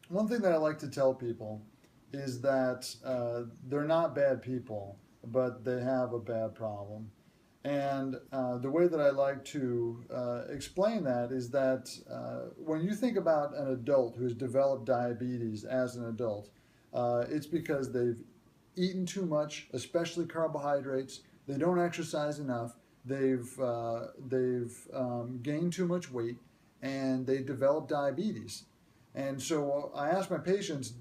one thing that I like to tell people is that they're not bad people, but they have a bad problem. And the way that I like to explain that is that when you think about an adult who's developed diabetes as an adult, it's because they've eaten too much, especially carbohydrates. They don't exercise enough. They've gained too much weight, and they develop diabetes. And so I ask my patients,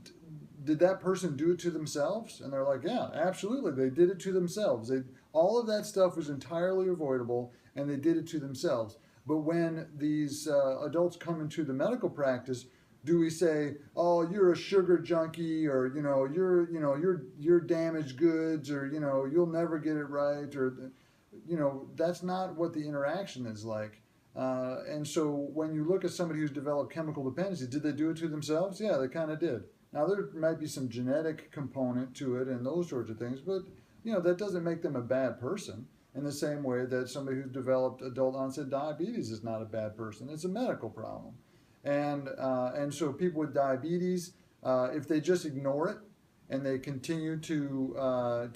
did that person do it to themselves? And they're like, yeah, absolutely. They did it to themselves. All of that stuff was entirely avoidable, and they did it to themselves. But when these adults come into the medical practice, do we say, "Oh, you're a sugar junkie," or you're damaged goods, or you'll never get it right, or that's not what the interaction is like. And so when you look at somebody who's developed chemical dependency, did they do it to themselves? Yeah, they kind of did. Now there might be some genetic component to it and those sorts of things, but that doesn't make them a bad person. In the same way that somebody who's developed adult onset diabetes is not a bad person. It's a medical problem. And so people with diabetes, if they just ignore it and they continue to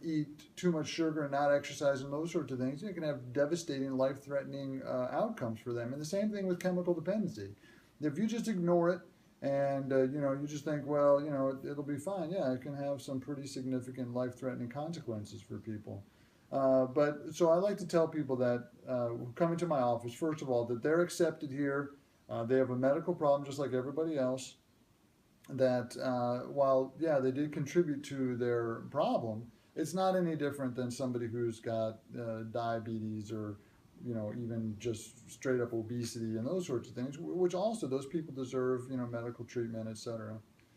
eat too much sugar and not exercise and those sorts of things, it can have devastating, life-threatening outcomes for them. And the same thing with chemical dependency. If you just ignore it and you just think, well, it'll be fine. Yeah, it can have some pretty significant life-threatening consequences for people. But so I like to tell people that who come into my office, first of all, that they're accepted here. They have a medical problem just like everybody else. That while, yeah, they did contribute to their problem, it's not any different than somebody who's got diabetes or, even just straight up obesity and those sorts of things, which also those people deserve, medical treatment, etc.